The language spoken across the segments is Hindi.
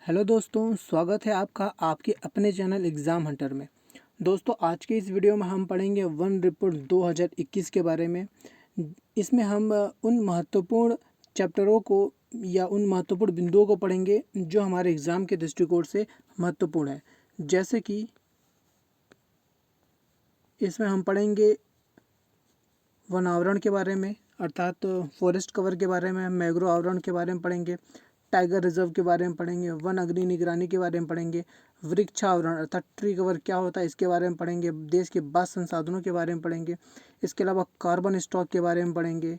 हेलो दोस्तों, स्वागत है आपका आपके अपने चैनल एग्ज़ाम हंटर में। दोस्तों, आज के इस वीडियो में हम पढ़ेंगे वन रिपोर्ट 2021 के बारे में। इसमें हम उन महत्वपूर्ण चैप्टरों को या उन महत्वपूर्ण बिंदुओं को पढ़ेंगे जो हमारे एग्ज़ाम के दृष्टिकोण से महत्वपूर्ण है। जैसे कि इसमें हम पढ़ेंगे वन आवरण के बारे में, अर्थात फॉरेस्ट कवर के बारे में, मैंग्रोव आवरण के बारे में पढ़ेंगे, टाइगर रिजर्व के बारे में पढ़ेंगे, वन अग्नि निगरानी के बारे में पढ़ेंगे, वृक्ष आवरण अर्थात ट्री कवर क्या होता है इसके बारे में पढ़ेंगे, देश के बाह्य संसाधनों के बारे में पढ़ेंगे, इसके अलावा कार्बन स्टॉक के बारे में पढ़ेंगे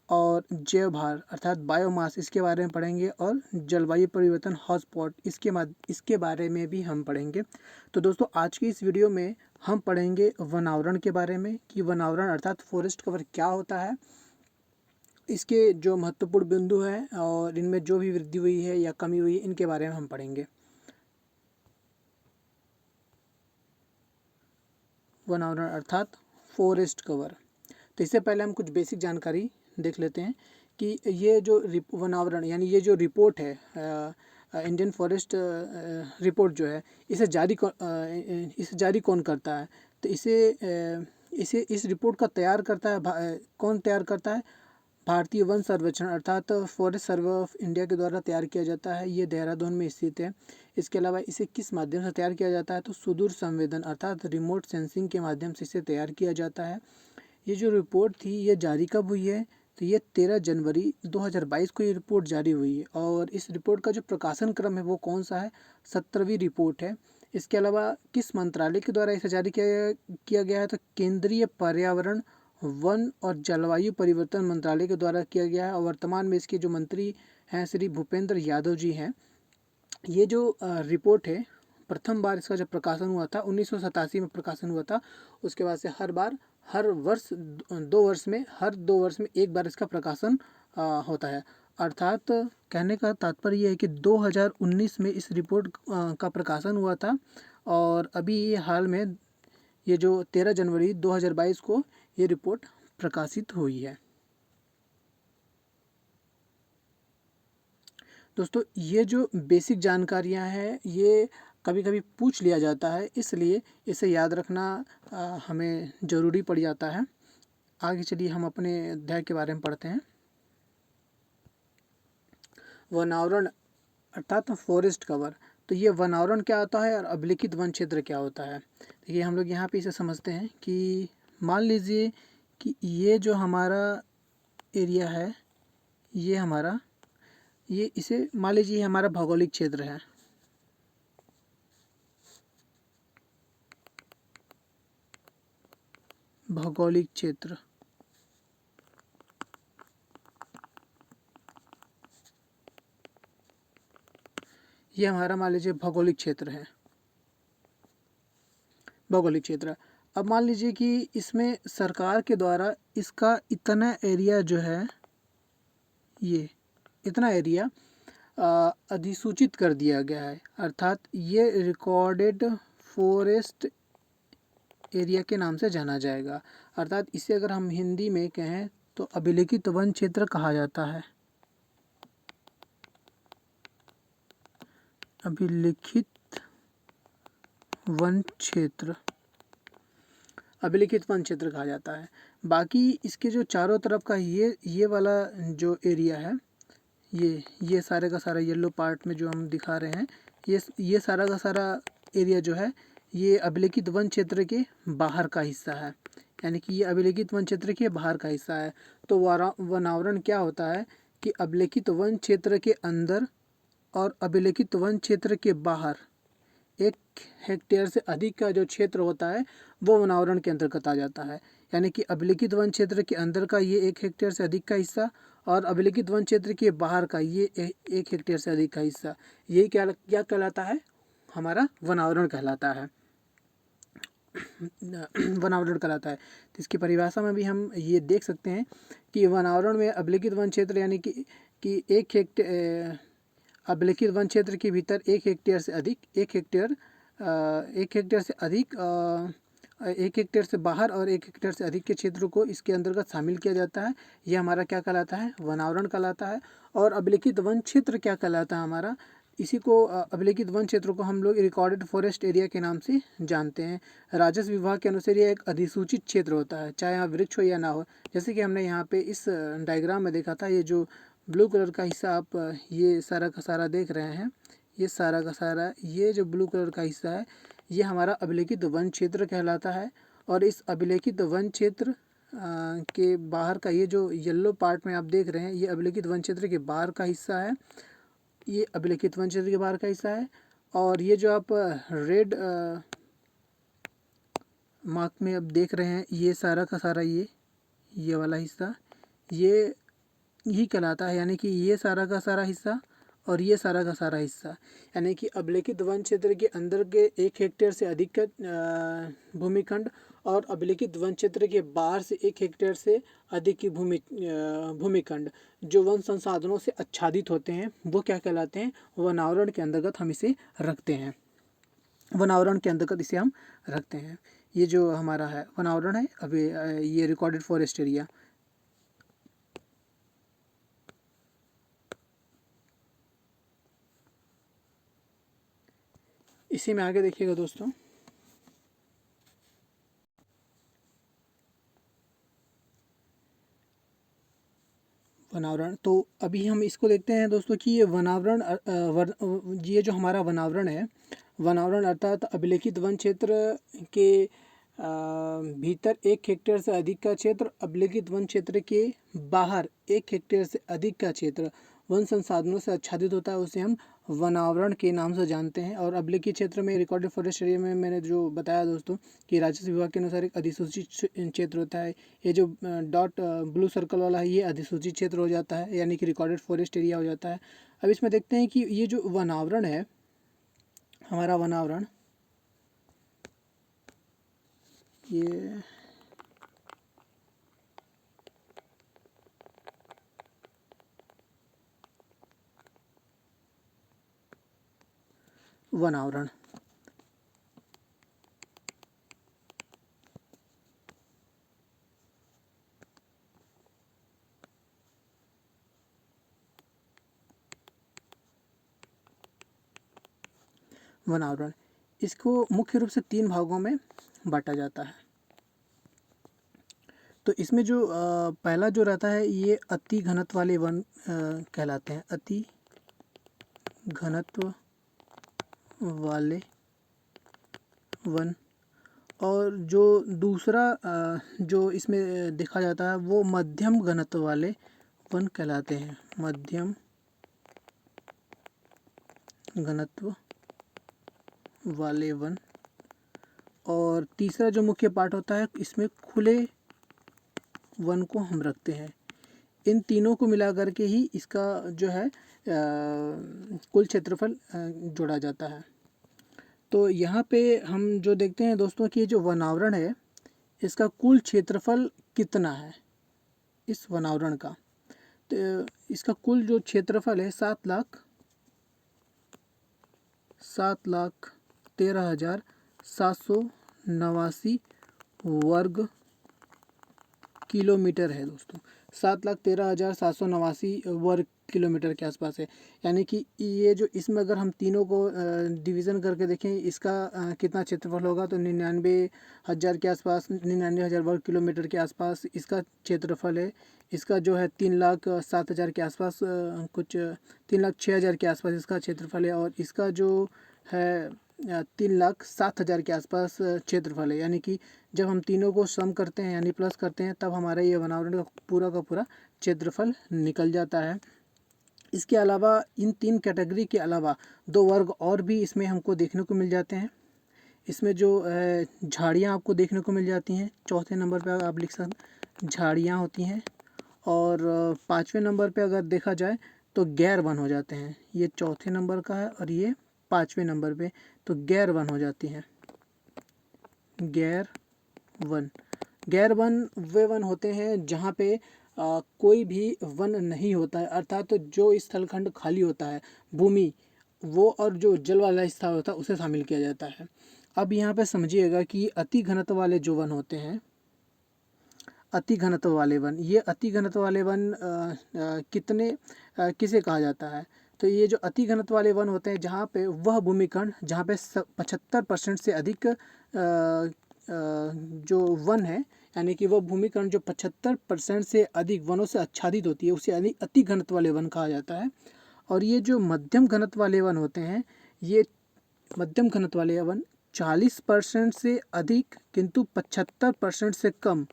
और जैव भार अर्थात बायोमास इसके बारे में पढ़ेंगे और जलवायु परिवर्तन हॉटस्पॉट इसके बारे में भी हम पढ़ेंगे। तो दोस्तों, आज की इस वीडियो में हम पढ़ेंगे वन आवरण के बारे में कि वन आवरण अर्थात फॉरेस्ट कवर क्या होता है, इसके जो महत्वपूर्ण बिंदु हैं और इनमें जो भी वृद्धि हुई है या कमी हुई है इनके बारे में हम पढ़ेंगे। वन आवरण अर्थात फॉरेस्ट कवर। तो इससे पहले हम कुछ बेसिक जानकारी देख लेते हैं कि ये जो वन आवरण यानी ये जो रिपोर्ट है, इंडियन फॉरेस्ट रिपोर्ट जो है, इसे जारी कौन करता है। तो इस रिपोर्ट का तैयार करता है कौन तैयार करता है? भारतीय वन सर्वेक्षण अर्थात फॉरेस्ट सर्वे ऑफ इंडिया के द्वारा तैयार किया जाता है। ये देहरादून में स्थित है। इसके अलावा इसे किस माध्यम से तैयार किया जाता है? तो सुदूर संवेदन अर्थात रिमोट सेंसिंग के माध्यम से इसे तैयार किया जाता है। ये जो रिपोर्ट थी ये जारी कब हुई है? तो ये 13 जनवरी 2022 को ये रिपोर्ट जारी हुई है और इस रिपोर्ट का जो प्रकाशन क्रम है वो कौन सा है? 17वीं रिपोर्ट है। इसके अलावा किस मंत्रालय के द्वारा इसे जारी किया गया है? तो केंद्रीय पर्यावरण वन और जलवायु परिवर्तन मंत्रालय के द्वारा किया गया है और वर्तमान में इसके जो मंत्री हैं श्री भूपेंद्र यादव जी हैं। ये जो रिपोर्ट है, प्रथम बार इसका जब प्रकाशन हुआ था 1987 में प्रकाशन हुआ था। उसके बाद से हर दो वर्ष में एक बार इसका प्रकाशन होता है। अर्थात कहने का तात्पर्य यह है कि 2019 में इस रिपोर्ट का प्रकाशन हुआ था और अभी ये हाल में ये जो 13 जनवरी 2022 को ये रिपोर्ट प्रकाशित हुई है। दोस्तों, ये जो बेसिक जानकारियां हैं ये कभी कभी पूछ लिया जाता है, इसलिए इसे याद रखना हमें ज़रूरी पड़ जाता है। आगे चलिए हम अपने अध्याय के बारे में पढ़ते हैं। वन आवरण अर्थात फॉरेस्ट कवर। तो ये वन आवरण क्या होता है और अभिलिखित वन क्षेत्र क्या होता है? देखिए, हम लोग यहाँ पे इसे समझते हैं कि मान लीजिए कि ये जो हमारा एरिया है, ये इसे मान लीजिए हमारा भौगोलिक क्षेत्र है। भौगोलिक क्षेत्र ये हमारा मान लीजिए भौगोलिक क्षेत्र है। भौगोलिक क्षेत्र, अब मान लीजिए कि इसमें सरकार के द्वारा इसका इतना एरिया जो है, ये इतना एरिया अधिसूचित कर दिया गया है। अर्थात ये रिकॉर्डेड फॉरेस्ट एरिया के नाम से जाना जाएगा। अर्थात इसे अगर हम हिंदी में कहें तो अभिलिखित वन क्षेत्र कहा जाता है। अभिलिखित वन क्षेत्र अभिलिखित वन क्षेत्र कहा जाता है। बाकी इसके जो चारों तरफ का ये वाला जो एरिया है, ये सारे का सारा येलो पार्ट में जो हम दिखा रहे हैं, ये सारा का सारा एरिया जो है ये अभिलिखित वन क्षेत्र के बाहर का हिस्सा है। यानी कि ये अभिलिखित वन क्षेत्र के बाहर का हिस्सा है। तो वन आवरण क्या होता है कि अभिलिखित वन क्षेत्र के अंदर और अभिलिखित वन क्षेत्र के बाहर 1 हेक्टेयर से अधिक का जो क्षेत्र होता है वो वन आवरण के अंतर्गत आ जाता है। यानी कि अभिलिखित वन क्षेत्र के अंदर का ये 1 हेक्टेयर से अधिक का हिस्सा और अभिलिखित वन क्षेत्र के बाहर का ये 1 हेक्टेयर से अधिक का हिस्सा, यही क्या कहलाता है? हमारा वन आवरण कहलाता है। वन आवरण कहलाता है। तो इसकी परिभाषा में भी हम ये देख सकते हैं कि वन आवरण में अभिलिखित वन क्षेत्र यानी कि 1 हेक्टेयर अभिलिखित वन क्षेत्र के भीतर 1 हेक्टेयर से अधिक 1 हेक्टेयर से अधिक 1 हेक्टेयर से बाहर और 1 हेक्टेयर से अधिक के क्षेत्र को इसके अंतर्गत शामिल किया जाता है। ये हमारा क्या कहलाता है? वन आवरण कहलाता है। और अभिलिखित वन क्षेत्र क्या कहलाता है? हमारा इसी को अभिलेखित वन क्षेत्रों को हम लोग रिकॉर्डेड फॉरेस्ट एरिया के नाम से जानते हैं। राजस्व विभाग के अनुसार यह एक अधिसूचित क्षेत्र होता है, चाहे यहाँ वृक्ष हो या ना हो। जैसे कि हमने यहाँ पे इस डायग्राम में देखा था, ये जो ब्लू कलर का हिस्सा आप ये सारा का सारा देख रहे हैं, ये सारा का सारा ये जो ब्लू कलर का हिस्सा है, ये हमारा अभिलेखित वन क्षेत्र कहलाता है। और इस अभिलेखित वन क्षेत्र के बाहर का ये जो येलो पार्ट में आप देख रहे हैं, ये अभिलेखित वन क्षेत्र के बाहर का हिस्सा है, ये अभिलेखित वन क्षेत्र के बाहर का हिस्सा है। और ये जो आप रेड मार्क में अब देख रहे हैं, ये सारा का सारा ये वाला हिस्सा ये ही कहलाता है, यानी कि ये सारा का सारा हिस्सा और ये सारा का सारा हिस्सा, यानी कि अभिलेखित वन क्षेत्र के अंदर के 1 हेक्टेयर से अधिक का भूमिखंड और अभिलेखित वन क्षेत्र के बाहर से 1 हेक्टेयर से अधिक की भूमिखंड जो वन संसाधनों से आच्छादित होते हैं, वो क्या कहलाते हैं, वनावरण के अंतर्गत हम इसे रखते हैं। वनावरण के अंतर्गत इसे हम रखते हैं। ये जो हमारा है वनावरण है, अभी ये रिकॉर्डेड फॉरेस्ट एरिया। इसी में आगे देखिएगा दोस्तों, वनावरण। तो अभी हम इसको देखते हैं दोस्तों कि ये वनावरण ये जो हमारा वनावरण है, वनावरण अर्थात अभिलेखित वन क्षेत्र के भीतर 1 हेक्टेयर से अधिक का क्षेत्र, अभिलेखित वन क्षेत्र के बाहर 1 हेक्टेयर से अधिक का क्षेत्र वन संसाधनों से आच्छादित होता है, उसे हम वनावरण के नाम से जानते हैं। और अभिलेखित क्षेत्र में रिकॉर्डेड फॉरेस्ट एरिया में मैंने जो बताया दोस्तों कि राजस्व विभाग के अनुसार एक अधिसूचित क्षेत्र होता है। ये जो डॉट ब्लू सर्कल वाला है, ये अधिसूचित क्षेत्र हो जाता है, यानी कि रिकॉर्डेड फॉरेस्ट एरिया हो जाता है। अब इसमें देखते हैं कि ये जो वनावरण है, हमारा वनावरण, ये वनावरण वनावरण इसको मुख्य रूप से 3 भागों में बांटा जाता है। तो इसमें जो पहला जो रहता है, ये अति घनत्व वाले वन कहलाते हैं, अति घनत्व वाले वन। और जो दूसरा जो इसमें देखा जाता है, वो मध्यम घनत्व वाले वन कहलाते हैं, मध्यम घनत्व वाले वन। और तीसरा जो मुख्य पार्ट होता है, इसमें खुले वन को हम रखते हैं। इन तीनों को मिला करके ही इसका जो है कुल क्षेत्रफल जोड़ा जाता है। तो यहाँ पे हम जो देखते हैं दोस्तों कि ये जो वनावरण है, इसका कुल क्षेत्रफल कितना है इस वनावरण का, तो इसका कुल जो क्षेत्रफल है 7,13,789 वर्ग किलोमीटर है दोस्तों। 7,13,789 वर्ग किलोमीटर के आसपास है। यानी कि ये जो इसमें अगर हम तीनों को डिवीज़न करके देखें, इसका कितना क्षेत्रफल होगा, तो 99,000 के आसपास, 99,000 वर्ग किलोमीटर के आसपास इसका क्षेत्रफल है। इसका जो है 3,07,000 के आसपास, कुछ 3,06,000 के आसपास इसका क्षेत्रफल है। और इसका जो है 3,07,000 के आसपास क्षेत्रफल है। यानी कि जब हम तीनों को सम करते हैं यानी प्लस करते हैं, तब हमारा ये वनावरण का पूरा क्षेत्रफल निकल जाता है। इसके अलावा इन 3 कैटेगरी के अलावा 2 वर्ग और भी इसमें हमको देखने को मिल जाते हैं। इसमें जो झाड़ियाँ आपको देखने को मिल जाती हैं, चौथे नंबर पे आप लिख सकते झाड़ियाँ होती हैं। और 5वें नंबर पे अगर देखा जाए तो गैर वन हो जाते हैं। ये चौथे नंबर का है और ये 5वें नंबर पे, तो गैर वन हो जाती हैं। गैर वन वे वन होते हैं जहाँ पे कोई भी वन नहीं होता है, अर्थात तो जो स्थलखंड खाली होता है, भूमि, वो और जो जल वाला हिस्सा होता है उसे शामिल किया जाता है। अब यहाँ पे समझिएगा कि अति घनत्व वाले जो वन होते हैं, अति घनत्व वाले वन, ये अति घनत्व वाले वन किसे कहा जाता है, तो ये जो अति घनत्व वाले वन होते हैं, जहाँ पे वह भूमिखंड जहाँ पे 75% से अधिक जो वन है, यानी कि वह भूमिखंड जो 75% से अधिक वनों से आच्छादित होती है, उसे अति घनत्व वाले वन कहा जाता है। और ये जो मध्यम घनत्व वाले वन होते हैं, ये मध्यम घनत्व वाले वन 40% से अधिक किंतु 75% से कम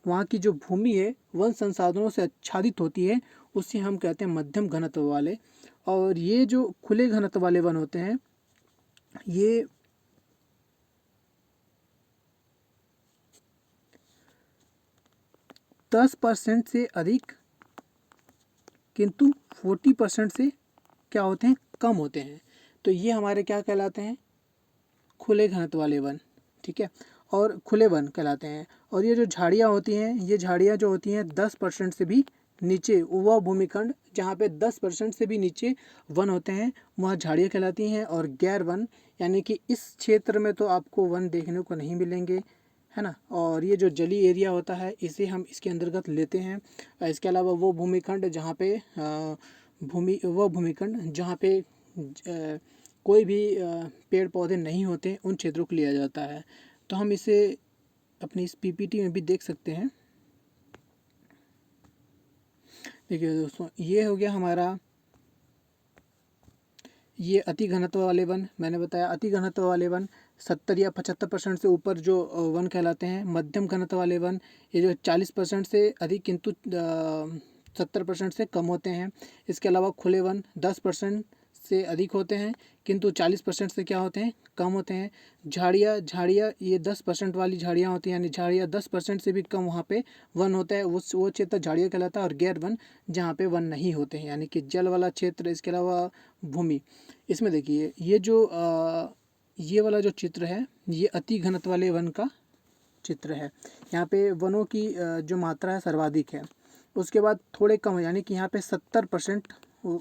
वहाँ की जो भूमि है वन संसाधनों से आच्छादित होती है, उसे हम कहते हैं मध्यम घनत्व वाले। और ये जो खुले घनत्व वाले वन होते हैं, ये 10% से अधिक किंतु 40% से क्या होते हैं, कम होते हैं। तो ये हमारे क्या कहलाते हैं, खुले घनत्व वाले वन, ठीक है, और खुले वन कहलाते हैं। और ये जो झाड़ियाँ होती हैं, ये झाड़ियाँ जो होती हैं 10% से भी नीचे, वह भूमिखंड जहाँ पे 10% से भी नीचे वन होते हैं, वहाँ झाड़ियाँ कहलाती हैं। और गैर वन, यानी कि इस क्षेत्र में तो आपको वन देखने को नहीं मिलेंगे, है ना। और ये जो जली एरिया होता है, इसे हम इसके अंतर्गत लेते हैं। इसके अलावा वो भूमिखंड जहाँ पे वह भूमिखंड जहाँ पे कोई भी पेड़ पौधे नहीं होते, उन क्षेत्रों को लिया जाता है। तो हम इसे अपनी इस पीपीटी में भी देख सकते हैं। देखिए दोस्तों, ये हो गया हमारा ये अति घनत्व वाले वन। मैंने बताया अति घनत्व वाले वन 70 या 75% से ऊपर जो वन कहलाते हैं। मध्यम घनत्व वाले वन ये जो 40% से अधिक किंतु 70% से कम होते हैं। इसके अलावा खुले वन 10% से अधिक होते हैं किंतु 40% से क्या होते हैं, कम होते हैं। झाड़ियाँ ये 10% वाली झाड़ियाँ होती हैं, यानी झाड़ियाँ 10% से भी कम वहाँ पे वन होता है, वो क्षेत्र झाड़ियाँ कहलाता है। और गैर वन जहाँ पे वन नहीं होते हैं, यानी कि जल वाला क्षेत्र। इसके अलावा भूमि, इसमें देखिए ये वाला जो चित्र है, ये अति घनत्व वाले वन का चित्र है। यहाँ पे वनों की जो मात्रा है सर्वाधिक है। उसके बाद थोड़े कम है, यानी कि यहाँ पे 70%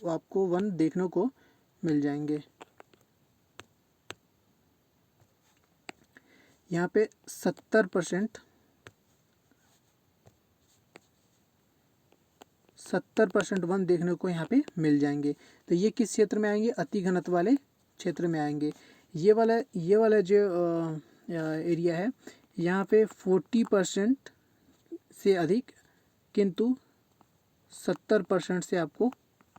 आपको वन देखने को मिल जाएंगे। यहाँ पे 70% वन देखने को यहाँ पे मिल जाएंगे। तो ये किस क्षेत्र में आएंगे, अति घनत्व वाले क्षेत्र में आएंगे। ये वाला जो एरिया है, यहाँ पे 40% से अधिक किंतु 70% से आपको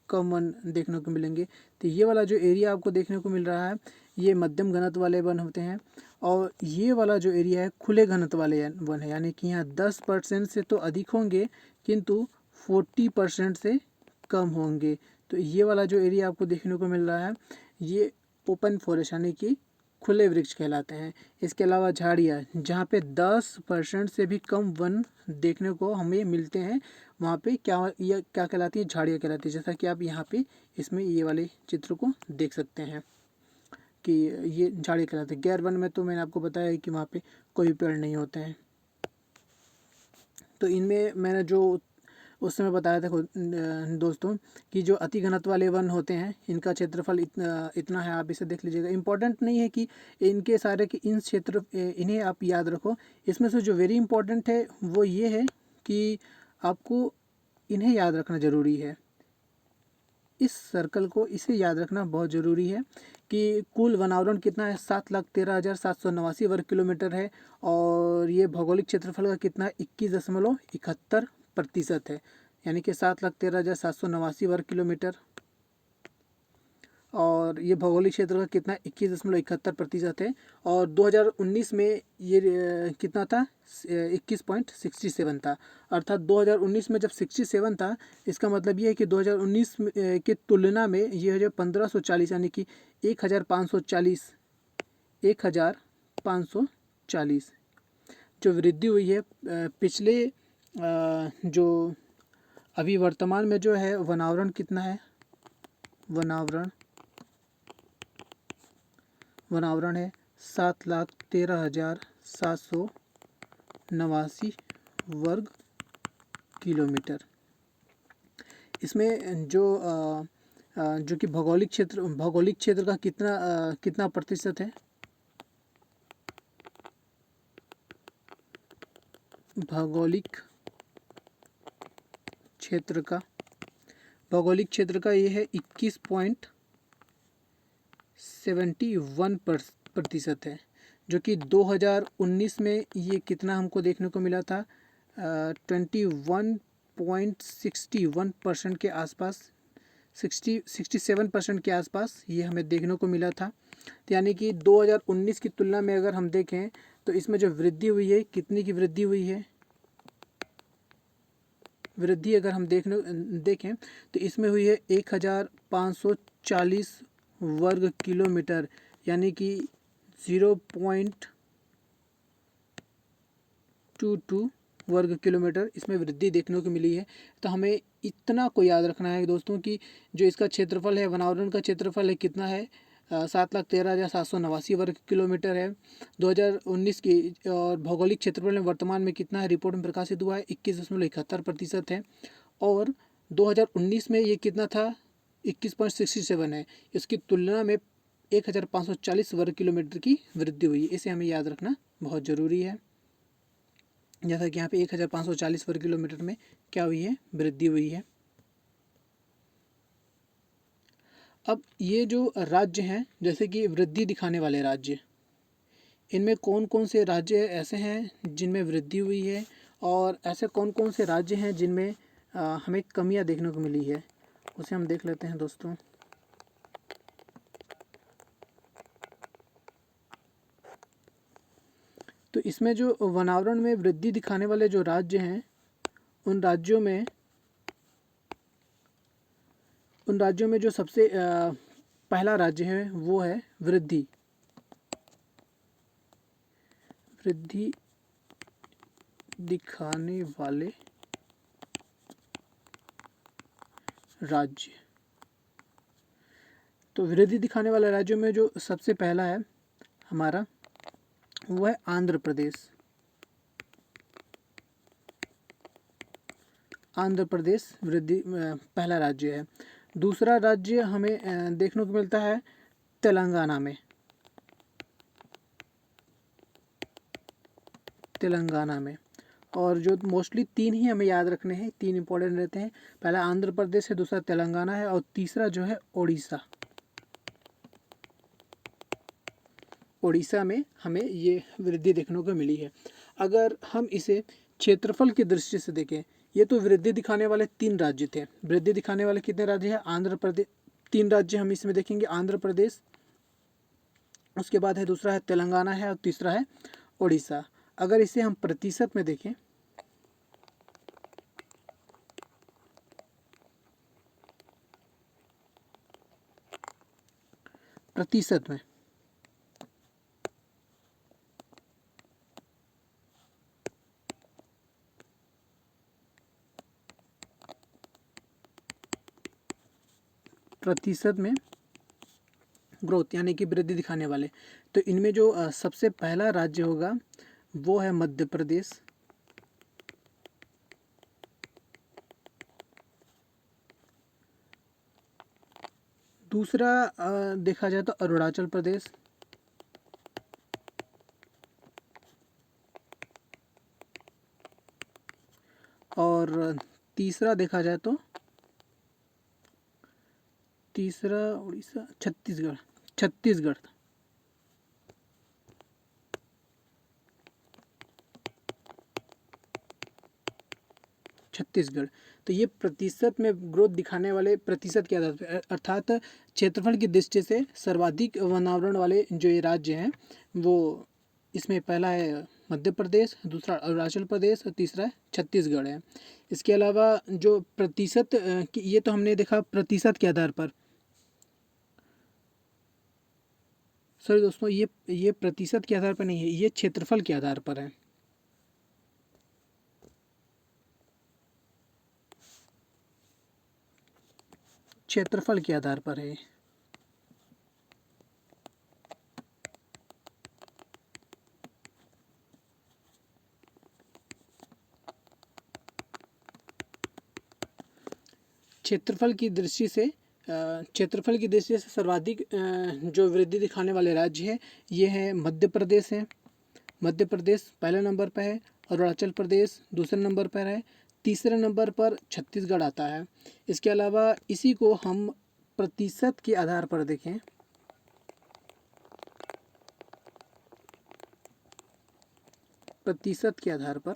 कम वन देखने को मिलेंगे। तो ये वाला जो एरिया आपको देखने को मिल रहा है, ये मध्यम घनत्व वाले वन होते हैं। और ये वाला जो एरिया है खुले घनत्व वाले वन है, यानी कि यहाँ 10% से तो अधिक होंगे किंतु 40% से कम होंगे। तो ये वाला जो एरिया आपको देखने को मिल रहा है, ये ओपन फॉरेस्ट यानी कि खुले वृक्ष कहलाते हैं। इसके अलावा झाड़ियाँ जहाँ पे 10% से भी कम वन देखने को हमें मिलते हैं, वहाँ पे ये क्या कहलाती है, झाड़ियाँ कहलाती है। जैसा कि आप यहाँ पे इसमें ये वाले चित्र को देख सकते हैं कि ये झाड़ियाँ कहलाती है। गैर वन में तो मैंने आपको बताया है कि वहाँ पे कोई पेड़ नहीं होते हैं। तो इनमें मैंने जो उस समय बताया था दोस्तों कि जो अति घनत्व वाले वन होते हैं, इनका क्षेत्रफल इतना है, आप इसे देख लीजिएगा। इम्पोर्टेंट नहीं है कि इनके सारे कि इन क्षेत्र इन्हें आप याद रखो। इसमें से जो वेरी इंपॉर्टेंट है वो ये है कि आपको इन्हें याद रखना ज़रूरी है। इस सर्कल को इसे याद रखना बहुत ज़रूरी है कि कुल वनावरण कितना है, 7,13,789 वर्ग किलोमीटर है। और ये भौगोलिक क्षेत्रफल का कितना है, 21.71% है, यानी कि 7,13,789 वर्ग किलोमीटर। और ये भौगोलिक क्षेत्र का कितना 21.71% है। और 2019 में ये कितना था, 21.67 था। अर्थात 2019 में जब 67 था, इसका मतलब ये है कि 2019 के तुलना में ये जो 1540 यानी कि 1540 जो वृद्धि हुई है पिछले जो अभी वर्तमान में जो है वनावरण कितना है, वनावरण है 7,13,789 वर्ग किलोमीटर। इसमें जो कि भौगोलिक क्षेत्र का कितना प्रतिशत है, भौगोलिक क्षेत्र का भौगोलिक क्षेत्र का ये है 21.71% है, जो कि 2019 में ये कितना हमको देखने को मिला था, 21.61% के आसपास, 67% के आसपास ये हमें देखने को मिला था। तो यानी कि 2019 की तुलना में अगर हम देखें तो इसमें जो वृद्धि हुई है, कितनी की वृद्धि हुई है, वृद्धि अगर हम देखें तो इसमें हुई है 1540 वर्ग किलोमीटर, यानी कि 0.22 वर्ग किलोमीटर इसमें वृद्धि देखने को मिली है। तो हमें इतना को याद रखना है दोस्तों कि जो इसका क्षेत्रफल है, वनावरण का क्षेत्रफल है कितना है, 7,13,789 वर्ग किलोमीटर है 2019 की। और भौगोलिक क्षेत्रफल में वर्तमान में कितना है, रिपोर्ट में प्रकाशित हुआ है 21.71% है। और 2019 में ये कितना था, 21.67 है। इसकी तुलना में 1540 वर्ग किलोमीटर की वृद्धि हुई है। इसे हमें याद रखना बहुत ज़रूरी है। जैसा कि यहाँ पे 1540 वर्ग किलोमीटर में क्या हुई है, वृद्धि हुई है। अब ये जो राज्य हैं, जैसे कि वृद्धि दिखाने वाले राज्य, इनमें कौन कौन से राज्य ऐसे हैं जिनमें वृद्धि हुई है, और ऐसे कौन कौन से राज्य हैं जिनमें हमें कमियां देखने को मिली है, उसे हम देख लेते हैं दोस्तों। तो इसमें जो वनावरण में वृद्धि दिखाने वाले जो राज्य हैं, उन राज्यों में जो सबसे पहला राज्य है वो है वृद्धि दिखाने वाले राज्य। तो वृद्धि दिखाने वाले राज्यों में जो सबसे पहला है हमारा, वो है आंध्र प्रदेश। आंध्र प्रदेश वृद्धि पहला राज्य है। दूसरा राज्य हमें देखने को मिलता है तेलंगाना में। और जो मोस्टली तीन ही हमें याद रखने हैं, तीन इंपॉर्टेंट रहते हैं। पहला आंध्र प्रदेश है, दूसरा तेलंगाना है, और तीसरा जो है उड़ीसा में हमें ये वृद्धि देखने को मिली है। अगर हम इसे क्षेत्रफल की दृष्टि से देखें, ये तो वृद्धि दिखाने वाले तीन राज्य थे। वृद्धि दिखाने वाले कितने राज्य हैं, आंध्र प्रदेश, तीन राज्य हम इसमें देखेंगे, आंध्र प्रदेश, उसके बाद है दूसरा है तेलंगाना है, और तीसरा है उड़ीसा। अगर इसे हम प्रतिशत में देखें, प्रतिशत में ग्रोथ यानी कि वृद्धि दिखाने वाले, तो इनमें जो सबसे पहला राज्य होगा वो है मध्य प्रदेश। दूसरा देखा जाए तो अरुणाचल प्रदेश। और तीसरा देखा जाए तो उड़ीसा, छत्तीसगढ़। तो ये प्रतिशत में ग्रोथ दिखाने वाले प्रतिशत के आधार पर, अर्थात क्षेत्रफल की दृष्टि से सर्वाधिक वनावरण वाले जो ये राज्य हैं, वो इसमें पहला है मध्य प्रदेश, दूसरा अरुणाचल प्रदेश, और तीसरा छत्तीसगढ़ है। इसके अलावा जो प्रतिशत ये तो हमने देखा प्रतिशत के आधार पर। सॉरी दोस्तों, ये प्रतिशत के आधार पर नहीं है, ये क्षेत्रफल के आधार पर है। क्षेत्रफल के आधार पर है। क्षेत्रफल की दृष्टि से सर्वाधिक जो वृद्धि दिखाने वाले राज्य हैं, ये है मध्य प्रदेश है। मध्य प्रदेश पहले नंबर पर है, अरुणाचल प्रदेश दूसरे नंबर पर है, तीसरे नंबर पर छत्तीसगढ़ आता है। इसके अलावा इसी को हम प्रतिशत के आधार पर देखें, प्रतिशत के आधार पर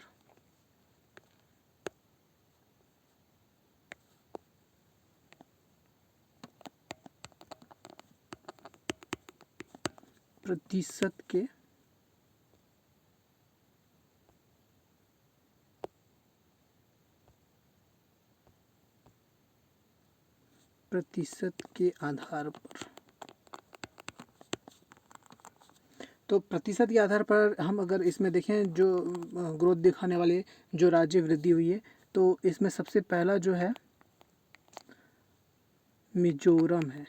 प्रतिशत के प्रतिशत के आधार पर, तो प्रतिशत के आधार पर हम अगर इसमें देखें जो ग्रोथ दिखाने वाले जो राज्य वृद्धि हुई है, तो इसमें सबसे पहला जो है मिजोरम है,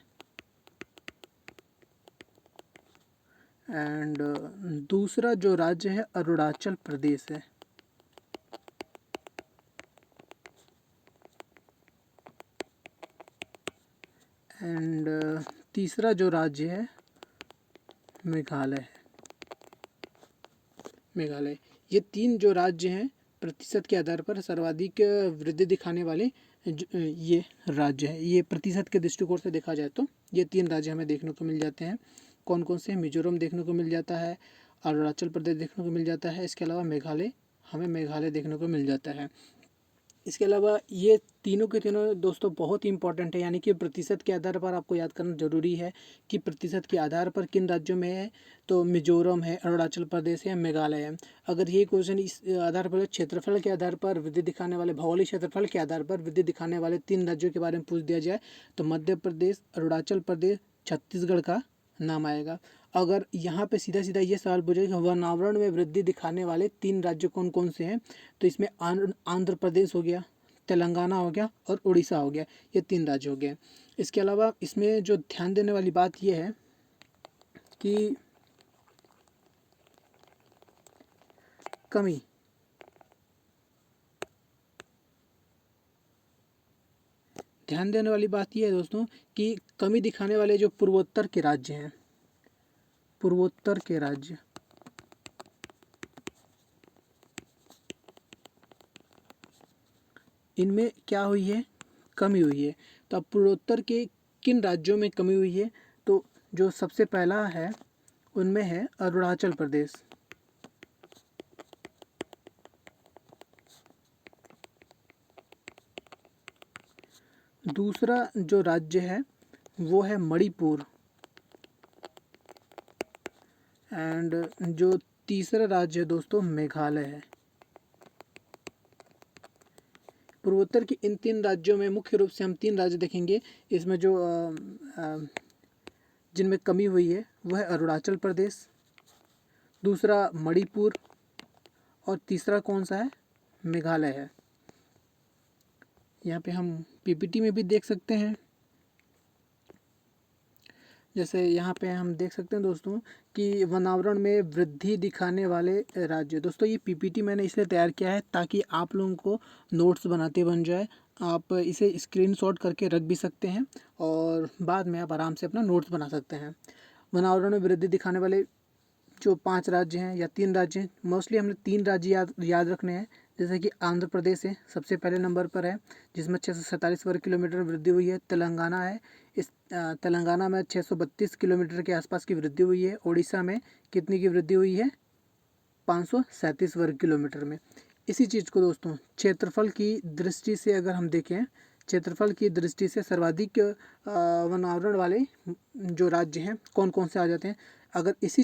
एंड दूसरा जो राज्य है अरुणाचल प्रदेश है, एंड तीसरा जो राज्य है मेघालय है। मेघालय, ये तीन जो राज्य हैं प्रतिशत के आधार पर सर्वाधिक वृद्धि दिखाने वाले ये राज्य है। ये प्रतिशत के दृष्टिकोण से देखा जाए तो ये तीन राज्य हमें देखने को मिल जाते हैं। कौन कौन से? मिजोरम देखने को मिल जाता है, अरुणाचल प्रदेश देखने को मिल जाता है, इसके अलावा मेघालय देखने को मिल जाता है। इसके अलावा ये तीनों के तीनों दोस्तों बहुत ही इंपॉर्टेंट है, यानी कि प्रतिशत के आधार पर आपको याद करना जरूरी है कि प्रतिशत के आधार पर किन राज्यों में है, तो मिजोरम है, अरुणाचल प्रदेश है, मेघालय है। अगर ये क्वेश्चन इस आधार पर क्षेत्रफल के आधार पर वृद्धि दिखाने वाले, भौगोलिक क्षेत्रफल के आधार पर वृद्धि दिखाने वाले तीन राज्यों के बारे में पूछ दिया जाए तो मध्य प्रदेश, अरुणाचल प्रदेश, छत्तीसगढ़ का नाम आएगा। अगर यहाँ पे सीधा सीधा ये सवाल पूछे कि वनावरण में वृद्धि दिखाने वाले तीन राज्य कौन कौन से हैं, तो इसमें आंध्र प्रदेश हो गया, तेलंगाना हो गया और उड़ीसा हो गया, ये तीन राज्य हो गए। इसके अलावा इसमें जो ध्यान देने वाली बात ये है कि कमी, ध्यान देने वाली बात यह है दोस्तों कि कमी दिखाने वाले जो पूर्वोत्तर के राज्य हैं, पूर्वोत्तर के राज्य, इनमें क्या हुई है? कमी हुई है। तो अब पूर्वोत्तर के किन राज्यों में कमी हुई है, तो जो सबसे पहला है उनमें है अरुणाचल प्रदेश, दूसरा जो राज्य है वो है मणिपुर, एंड जो तीसरा राज्य है दोस्तों मेघालय है। पूर्वोत्तर के इन तीन राज्यों में मुख्य रूप से हम तीन राज्य देखेंगे। इसमें जो जिनमें कमी हुई है वह है अरुणाचल प्रदेश, दूसरा मणिपुर और तीसरा कौन सा है? मेघालय है। यहाँ पे हम पीपीटी में भी देख सकते हैं, जैसे यहाँ पे हम देख सकते हैं दोस्तों कि वनावरण में वृद्धि दिखाने वाले राज्य। दोस्तों ये पीपीटी मैंने इसलिए तैयार किया है ताकि आप लोगों को नोट्स बनाते बन जाए। आप इसे स्क्रीनशॉट करके रख भी सकते हैं और बाद में आप आराम से अपना नोट्स बना सकते हैं। वनावरण में वृद्धि दिखाने वाले जो 5 राज्य हैं या 3 राज्य हैं, मोस्टली हमने 3 राज्य याद रखने हैं। जैसे कि आंध्र प्रदेश है, सबसे पहले नंबर पर है, जिसमें 647 वर्ग किलोमीटर वृद्धि हुई है। तेलंगाना है, इस तेलंगाना में 632 किलोमीटर के आसपास की वृद्धि हुई है। उड़ीसा में कितनी की वृद्धि हुई है? 537 वर्ग किलोमीटर में। इसी चीज़ को दोस्तों क्षेत्रफल की दृष्टि से अगर हम देखें, क्षेत्रफल की दृष्टि से सर्वाधिक वनावरण वाले जो राज्य हैं कौन कौन से आ जाते हैं। अगर इसी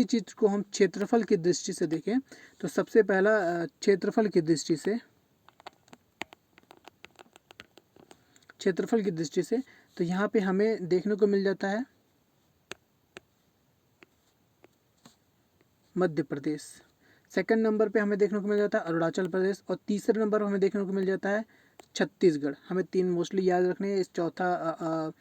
चीज़ को हम क्षेत्रफल की दृष्टि से देखें तो सबसे पहला क्षेत्रफल की दृष्टि से तो यहाँ पे हमें देखने को मिल जाता है मध्य प्रदेश। सेकंड नंबर पे हमें देखने को मिल जाता है अरुणाचल प्रदेश और तीसरे नंबर पर हमें देखने को मिल जाता है छत्तीसगढ़। हमें तीन मोस्टली याद रखने हैं, इस चौथा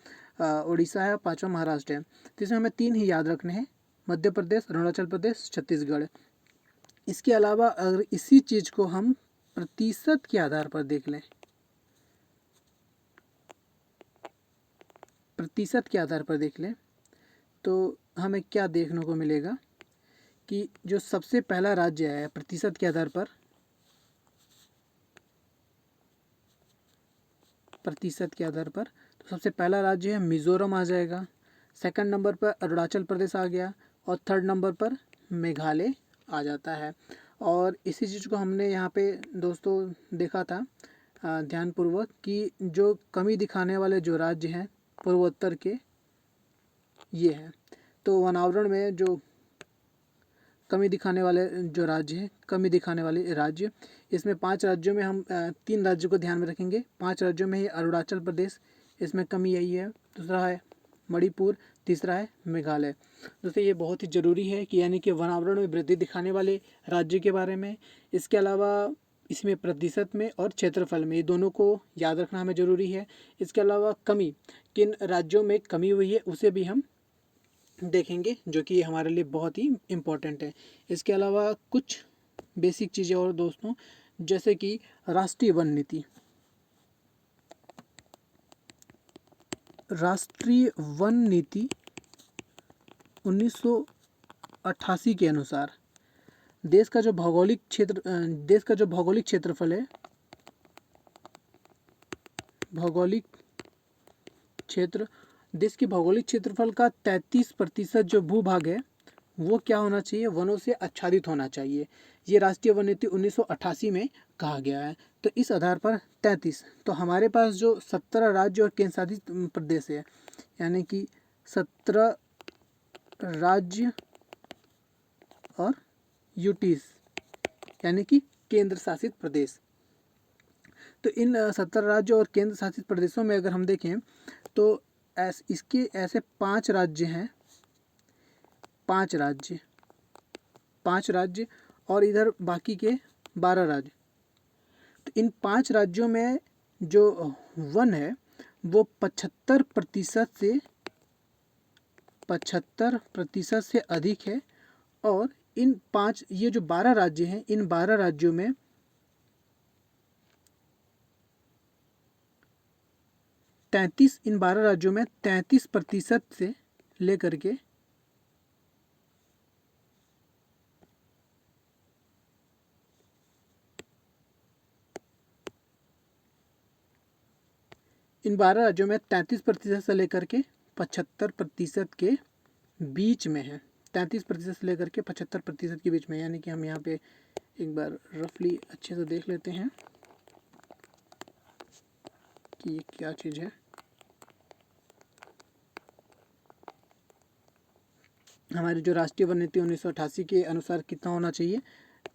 उड़ीसा है, पांचवा महाराष्ट्र है। तो इसमें हमें तीन ही याद रखने हैं, मध्य प्रदेश, अरुणाचल प्रदेश, छत्तीसगढ़। इसके अलावा अगर इसी चीज़ को हम प्रतिशत के आधार पर देख लें, प्रतिशत के आधार पर देख लें तो हमें क्या देखने को मिलेगा कि जो सबसे पहला राज्य है प्रतिशत के आधार पर, प्रतिशत के आधार पर। तो सबसे पहला राज्य है मिज़ोरम आ जाएगा, सेकंड नंबर पर अरुणाचल प्रदेश आ गया और थर्ड नंबर पर मेघालय आ जाता है। और इसी चीज़ को हमने यहाँ पे दोस्तों देखा था ध्यानपूर्वक कि जो कमी दिखाने वाले जो राज्य हैं पूर्वोत्तर के ये हैं। तो वनावरण में जो कमी दिखाने वाले जो राज्य हैं, कमी दिखाने वाले राज्य, इसमें 5 राज्यों में हम 3 राज्यों को ध्यान में रखेंगे। 5 राज्यों में ही अरुणाचल प्रदेश, इसमें कमी यही है, दूसरा है मणिपुर, तीसरा है मेघालय। दोस्तों ये बहुत ही ज़रूरी है कि यानी कि वनावरण में वृद्धि दिखाने वाले राज्य के बारे में, इसके अलावा इसमें प्रतिशत में और क्षेत्रफल में, ये दोनों को याद रखना हमें ज़रूरी है। इसके अलावा कमी, किन राज्यों में कमी हुई है उसे भी हम देखेंगे, जो कि हमारे लिए बहुत ही इम्पोर्टेंट है। इसके अलावा कुछ बेसिक चीज़ें और दोस्तों, जैसे कि राष्ट्रीय वन नीति। राष्ट्रीय वन नीति 1988 के अनुसार देश का जो भौगोलिक क्षेत्रफल है, देश के भौगोलिक क्षेत्रफल का 33% जो भूभाग है वो क्या होना चाहिए, वनों से आच्छादित होना चाहिए। ये राष्ट्रीय वन नीति 1988 में कहा गया है। तो इस आधार पर 33, तो हमारे पास जो 17 राज्य और केंद्र शासित प्रदेश है, यानी कि 17 राज्य और यूटीज यानी कि केंद्र शासित प्रदेश। तो इन 17 राज्य और केंद्र शासित प्रदेशों में अगर हम देखें तो इसके ऐसे 5 राज्य हैं, 5 राज्य और इधर बाकी के 12 राज्य। तो इन 5 राज्यों में जो वन है वो 75% से अधिक है। और इन 5, ये जो 12 राज्य हैं, इन 12 राज्यों में 33% से लेकर के 75% के बीच में है। 33% से लेकर के 75% के बीच में, यानी कि हम यहाँ पे एक बार रफली अच्छे से देख लेते हैं कि ये क्या चीज़ है। हमारी जो राष्ट्रीय वन नीति 1988 के अनुसार कितना होना चाहिए,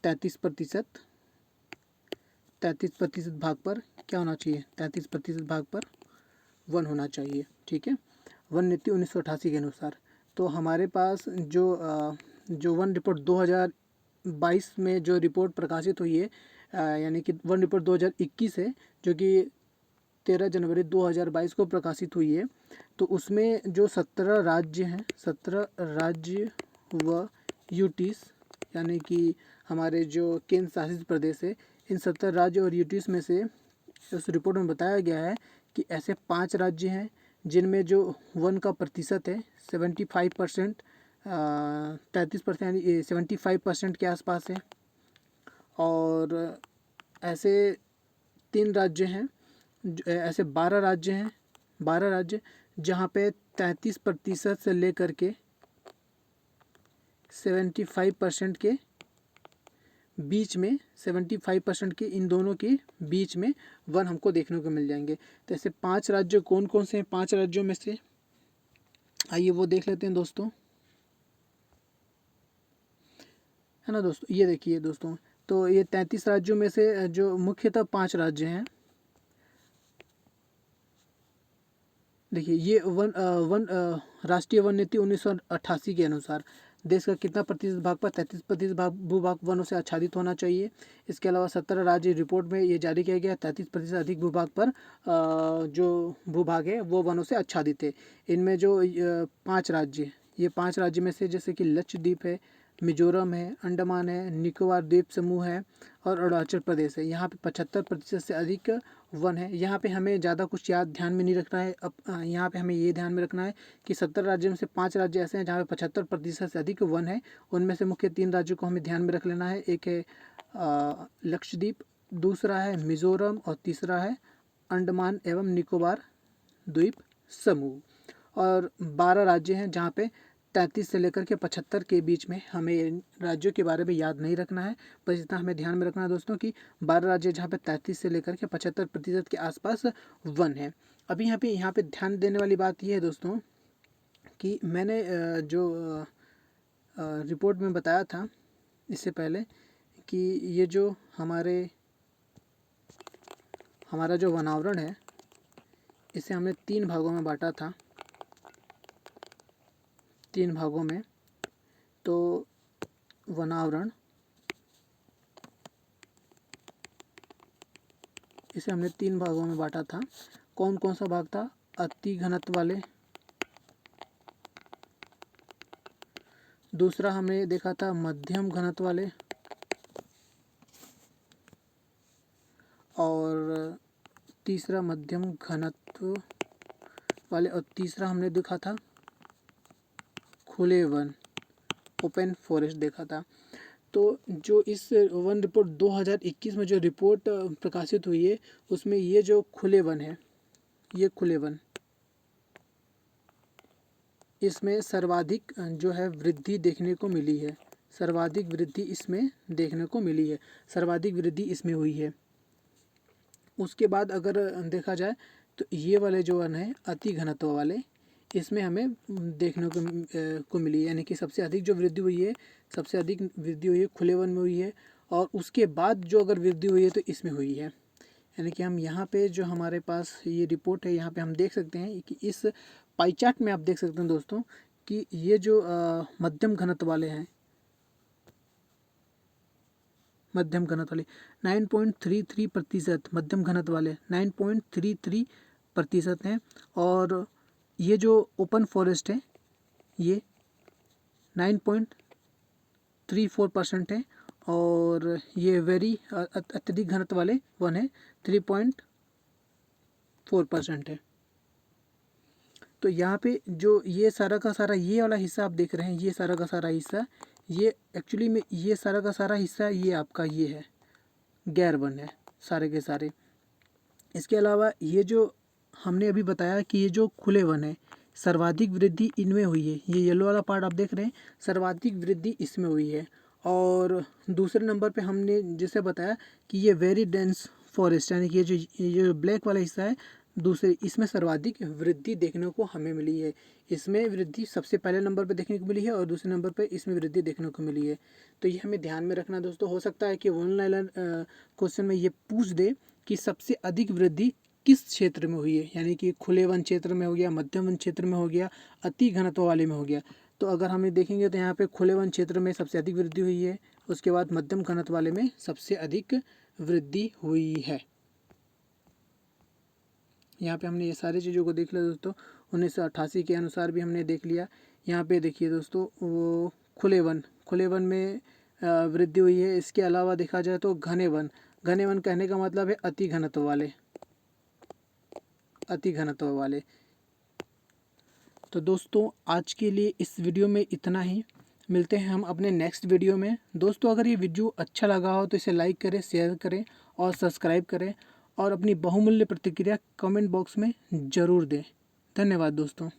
33% भाग पर क्या होना चाहिए, 33% भाग पर वन होना चाहिए। ठीक है, वन नीति 1988 के अनुसार। तो हमारे पास जो वन रिपोर्ट 2022 में जो रिपोर्ट प्रकाशित हुई है, यानी कि वन रिपोर्ट 2021 है, जो कि 13 जनवरी 2022 को प्रकाशित हुई है। तो उसमें जो 17 राज्य हैं, 17 राज्य व यूटीज यानी कि हमारे जो केंद्र शासित प्रदेश है, इन 17 राज्य और यूटीज में से उस रिपोर्ट में बताया गया है कि ऐसे 5 राज्य हैं जिनमें जो वन का प्रतिशत है 75%, 33% यानी 75% के आसपास है। और ऐसे 3 राज्य हैं, ऐसे 12 राज्य हैं, 12 राज्य जहाँ पे 33% से लेकर के 75% के बीच में, 75% के इन दोनों के बीच में वन हमको देखने को मिल जाएंगे। तो ऐसे 5 राज्य कौन कौन से हैं, 5 राज्यों में से आइए वो देख लेते हैं दोस्तों, है ना दोस्तों। ये देखिए दोस्तों, तो ये 33 राज्यों में से जो मुख्यतः 5 राज्य हैं, देखिए ये राष्ट्रीय वन नीति 1988 के अनुसार देश का कितना प्रतिशत भाग पर 33% भाग भूभाग वनों से आच्छादित होना चाहिए। इसके अलावा 17 राज्य रिपोर्ट में ये जारी किया गया, 33% अधिक भूभाग पर जो भूभाग है वो वनों से आच्छादित है। इनमें जो 5 राज्य, ये 5 राज्य में से जैसे कि लक्षद्वीप है, मिजोरम है, अंडमान है, निकोबार द्वीप समूह है और अरुणाचल प्रदेश है। यहाँ पे 75% से अधिक वन है। यहाँ पे हमें ज़्यादा कुछ याद ध्यान में नहीं रखना है। अब यहाँ पे हमें ये ध्यान में रखना है कि 17 राज्यों में से 5 राज्य ऐसे हैं जहाँ पे 75% से अधिक वन है। उनमें से मुख्य 3 राज्यों को हमें ध्यान में रख लेना है। एक है लक्षद्वीप, दूसरा है मिज़ोरम और तीसरा है अंडमान एवं निकोबार द्वीप समूह। और 12 राज्य हैं जहाँ पे 33 से लेकर के 75 के बीच में। हमें राज्यों के बारे में याद नहीं रखना है, बस इतना हमें ध्यान में रखना है दोस्तों कि 12 राज्य जहाँ पे 33 से लेकर के 75% के आसपास वन है। अभी यहाँ पे ध्यान देने वाली बात यह है दोस्तों कि मैंने जो रिपोर्ट में बताया था इससे पहले कि ये जो हमारा जो वनावरण है इसे हमने 3 भागों में बांटा था, 3 भागों में। तो वनावरण इसे हमने 3 भागों में बांटा था। कौन कौन सा भाग था? अति घनत्व वाले, दूसरा हमने देखा था मध्यम घनत्व वाले, और तीसरा मध्यम घनत्व वाले, और तीसरा हमने देखा था खुले वन, ओपन फॉरेस्ट देखा था। तो जो इस वन रिपोर्ट 2021 में जो रिपोर्ट प्रकाशित हुई है उसमें ये जो खुले वन है, ये खुले वन, इसमें सर्वाधिक जो है वृद्धि देखने को मिली है। सर्वाधिक वृद्धि इसमें देखने को मिली है, सर्वाधिक वृद्धि इसमें हुई है। उसके बाद अगर देखा जाए तो ये वाले जो वन है अति घनत्व वाले, इसमें हमें देखने को मिली है, यानी कि सबसे अधिक जो वृद्धि हुई है, सबसे अधिक वृद्धि हुई है खुले वन में हुई है। और उसके बाद जो अगर वृद्धि हुई है तो इसमें हुई है। यानी कि हम यहाँ पे जो हमारे पास ये रिपोर्ट है यहाँ पे हम देख सकते हैं कि इस पाई चार्ट में आप देख सकते हैं दोस्तों कि ये जो मध्यम घनत्व वाले हैं, मध्यम घनत्व वाले 9.33%, मध्यम घनत्व वाले 9.33% हैं। और ये जो ओपन फॉरेस्ट है ये 9.34% है। और ये वेरी अत्यधिक घनत्व वाले वन है 3.4% है। तो यहाँ पे जो ये सारा का सारा ये वाला हिस्सा आप देख रहे हैं, ये सारा का सारा हिस्सा, ये एक्चुअली में ये सारा का सारा हिस्सा ये आपका ये है गैर वन है सारे के सारे। इसके अलावा ये जो हमने अभी बताया कि ये जो खुले वन है सर्वाधिक वृद्धि इनमें हुई है, ये येलो वाला पार्ट आप देख रहे हैं, सर्वाधिक वृद्धि इसमें हुई है। और दूसरे नंबर पे हमने जैसे बताया कि ये वेरी डेंस फॉरेस्ट, यानी कि ये जो ब्लैक वाला हिस्सा है दूसरे, इसमें सर्वाधिक वृद्धि देखने को हमें मिली है। इसमें वृद्धि सबसे पहले नंबर पे देखने को मिली है और दूसरे नंबर पे इसमें वृद्धि देखने को मिली है। तो ये हमें ध्यान में रखना दोस्तों। हो सकता है कि वन लाइनर क्वेश्चन में ये पूछ दे कि सबसे अधिक वृद्धि किस क्षेत्र में हुई है, यानी कि खुले वन क्षेत्र में हो गया, मध्यम वन क्षेत्र में हो गया, अति घनत्व वाले में हो गया। तो अगर हमें देखेंगे तो यहाँ पे खुले वन क्षेत्र में सबसे अधिक वृद्धि हुई है, उसके बाद मध्यम घनत्व वाले में सबसे अधिक वृद्धि हुई है। यहाँ पे हमने ये सारी चीज़ों को देख लिया दोस्तों। 1988 के अनुसार भी हमने देख लिया। यहाँ पे देखिए दोस्तों वो खुले वन में वृद्धि हुई है। इसके अलावा देखा जाए तो घने वन कहने का मतलब है अति घनत्व वाले। तो दोस्तों आज के लिए इस वीडियो में इतना ही, मिलते हैं हम अपने नेक्स्ट वीडियो में। दोस्तों अगर ये वीडियो अच्छा लगा हो तो इसे लाइक करें, शेयर करें और सब्सक्राइब करें, और अपनी बहुमूल्य प्रतिक्रिया कमेंट बॉक्स में ज़रूर दें। धन्यवाद दोस्तों।